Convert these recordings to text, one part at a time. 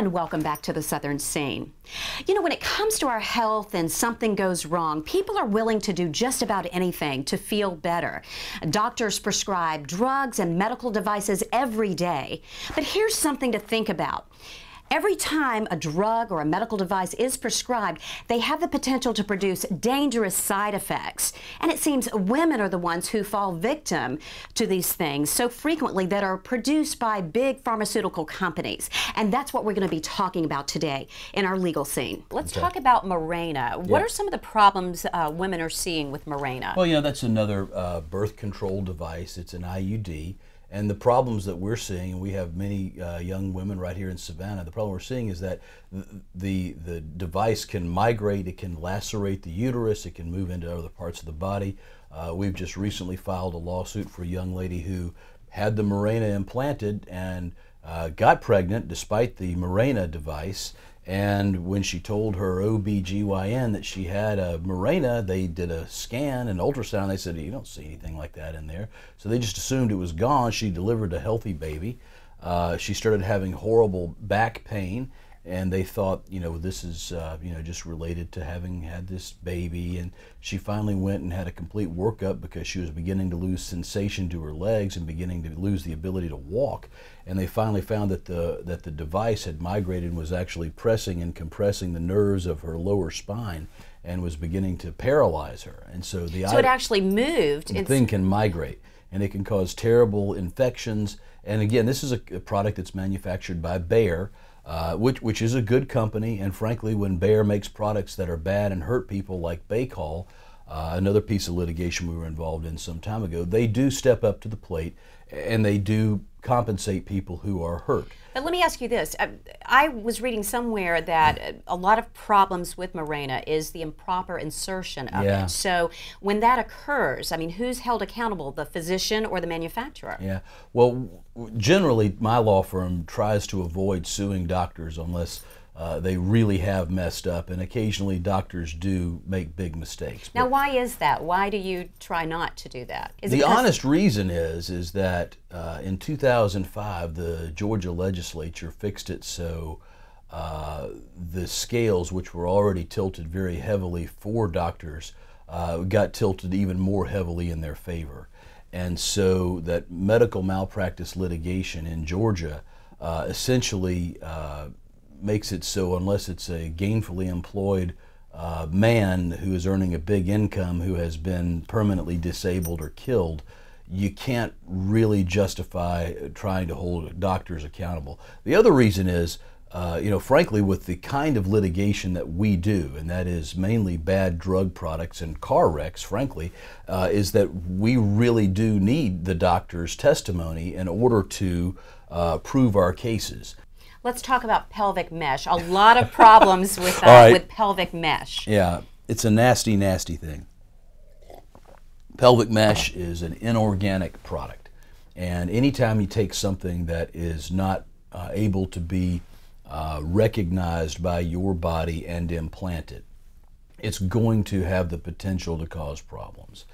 And welcome back to the Southern Scene. You know, when it comes to our health and something goes wrong, people are willing to do just about anything to feel better. Doctors prescribe drugs and medical devices every day. But here's something to think about. Every time a drug or a medical device is prescribed, they have the potential to produce dangerous side effects. And it seems women are the ones who fall victim to these things so frequently that are produced by big pharmaceutical companies. And that's what we're going to be talking about today in our legal scene. Let's talk about Mirena. What are some of the problems women are seeing with Mirena? Well, you know, that's another birth control device. It's an IUD. And the problems that we're seeing, and we have many young women right here in Savannah, the problem we're seeing is that the device can migrate, it can lacerate the uterus, it can move into other parts of the body. We've just recently filed a lawsuit for a young lady who had the Mirena implanted and got pregnant despite the Mirena device. And when she told her OB/GYN that she had a Mirena, they did a scan, an ultrasound. They said, you don't see anything like that in there. So they just assumed it was gone. She delivered a healthy baby. She started having horrible back pain, and they thought, you know, this is, you know, just related to having had this baby. And she finally went and had a complete workup because she was beginning to lose sensation to her legs and beginning to lose the ability to walk. And they finally found that the device had migrated and was actually pressing and compressing the nerves of her lower spine and was beginning to paralyze her. And so it actually moved. The thing can migrate, and it can cause terrible infections. And again, this is a product that's manufactured by Bayer, which is a good company. And frankly, when Bayer makes products that are bad and hurt people, like Baycol, another piece of litigation we were involved in some time ago, they do step up to the plate and they do compensate people who are hurt. But let me ask you this. I was reading somewhere that a lot of problems with Mirena is the improper insertion of it. So when that occurs, I mean, who's held accountable, the physician or the manufacturer? Yeah, well, generally my law firm tries to avoid suing doctors unless they really have messed up, and occasionally doctors do make big mistakes. Now, why is that? Why do you try not to do that? The honest reason is that in 2005, the Georgia legislature fixed it so the scales, which were already tilted very heavily for doctors, got tilted even more heavily in their favor. And so that medical malpractice litigation in Georgia essentially makes it so unless it's a gainfully employed man who is earning a big income who has been permanently disabled or killed, you can't really justify trying to hold doctors accountable. The other reason is, you know, frankly, with the kind of litigation that we do, and that is mainly bad drug products and car wrecks, frankly, is that we really do need the doctor's testimony in order to prove our cases. Let's talk about pelvic mesh. A lot of problems with with pelvic mesh. Yeah, it's a nasty, nasty thing. Pelvic mesh is an inorganic product. And anytime you take something that is not able to be recognized by your body and implant it, it's going to have the potential to cause problems.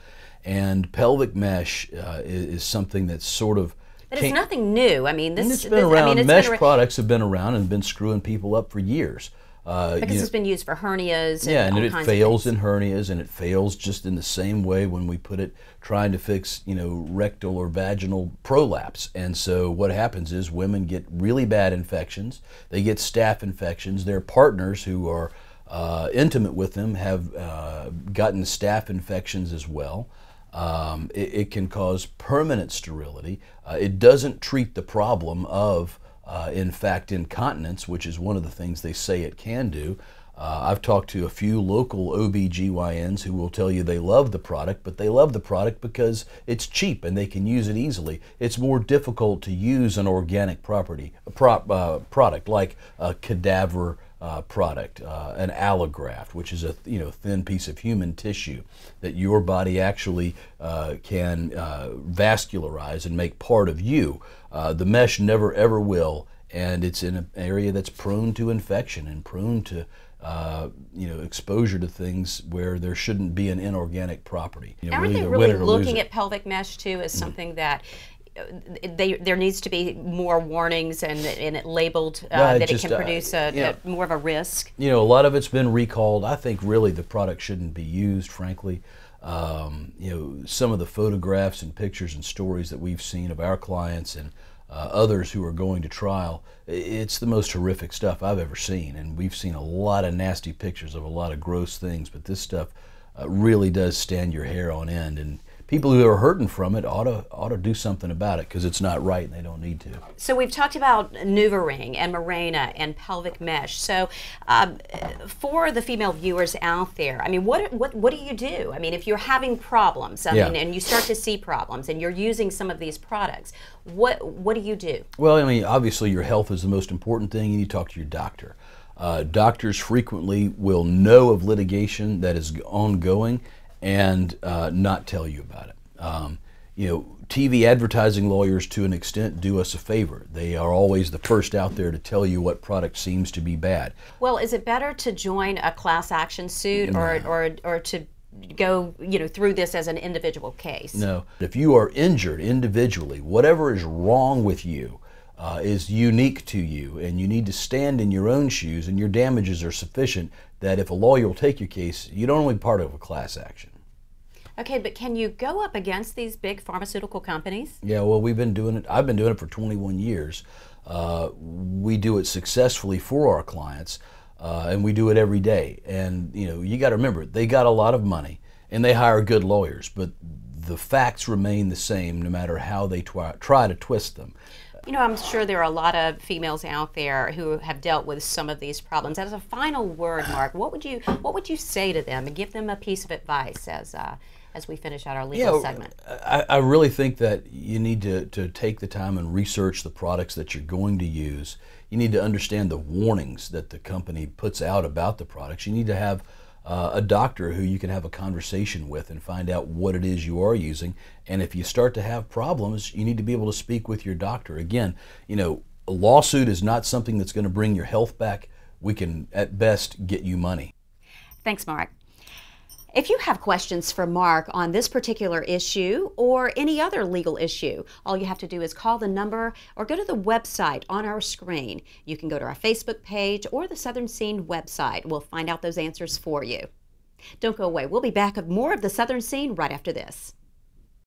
And pelvic mesh is something that's sort of but it's nothing new. I mean, it's been around. Mesh products have been around and been screwing people up for years. Because it's been used for hernias. And it fails in hernias, and it fails just in the same way when we put it trying to fix, you know, rectal or vaginal prolapse. And so what happens is women get really bad infections. They get staph infections. Their partners who are intimate with them have gotten staph infections as well. It can cause permanent sterility. It doesn't treat the problem of, in fact, incontinence, which is one of the things they say it can do. I've talked to a few local OB/GYNs who will tell you they love the product, but they love the product because it's cheap and they can use it easily. It's more difficult to use an organic product like a cadaver product, an allograft, which is a thin piece of human tissue that your body actually can vascularize and make part of you. The mesh never ever will, and it's in an area that's prone to infection and prone to exposure to things where there shouldn't be an inorganic property. Aren't they really looking at pelvic mesh too as something that there needs to be more warnings and it labeled that it can produce more of a risk? You know, a lot of it's been recalled. I think really the product shouldn't be used, frankly. You know, some of the photographs and pictures and stories that we've seen of our clients and others who are going to trial, it's the most horrific stuff I've ever seen. And we've seen a lot of nasty pictures of a lot of gross things, but this stuff really does stand your hair on end. And people who are hurting from it ought to do something about it, because it's not right and they don't need to. So we've talked about NuvaRing and Mirena and pelvic mesh. So for the female viewers out there, I mean, what do you do? I mean, if you're having problems, I mean, and you start to see problems, and you're using some of these products, what do you do? Well, I mean, obviously your health is the most important thing. You need to talk to your doctor. Doctors frequently will know of litigation that is ongoing and not tell you about it. You know, TV advertising lawyers to an extent do us a favor. They are always the first out there to tell you what product seems to be bad. Well, is it better to join a class action suit or to go, you know, through this as an individual case? No. If you are injured individually, whatever is wrong with you is unique to you, and you need to stand in your own shoes, and your damages are sufficient that if a lawyer will take your case, you don't want to be part of a class action. Okay, but can you go up against these big pharmaceutical companies? Yeah, well, we've been doing it. I've been doing it for 21 years. We do it successfully for our clients, and we do it every day. And, you know, you got to remember, they got a lot of money, and they hire good lawyers, but the facts remain the same no matter how they try to twist them. You know, I'm sure there are a lot of females out there who have dealt with some of these problems. As a final word, Mark, what would you say to them and give them a piece of advice as we finish out our legal segment? I really think that you need to take the time and research the products that you're going to use. You need to understand the warnings that the company puts out about the products. You need to have a doctor who you can have a conversation with and find out what it is you are using. And if you start to have problems, you need to be able to speak with your doctor. Again, you know, a lawsuit is not something that's going to bring your health back. We can, at best, get you money. Thanks, Mark. If you have questions for Mark on this particular issue or any other legal issue, all you have to do is call the number or go to the website on our screen. You can go to our Facebook page or the Southern Scene website. We'll find out those answers for you. Don't go away. We'll be back with more of the Southern Scene right after this.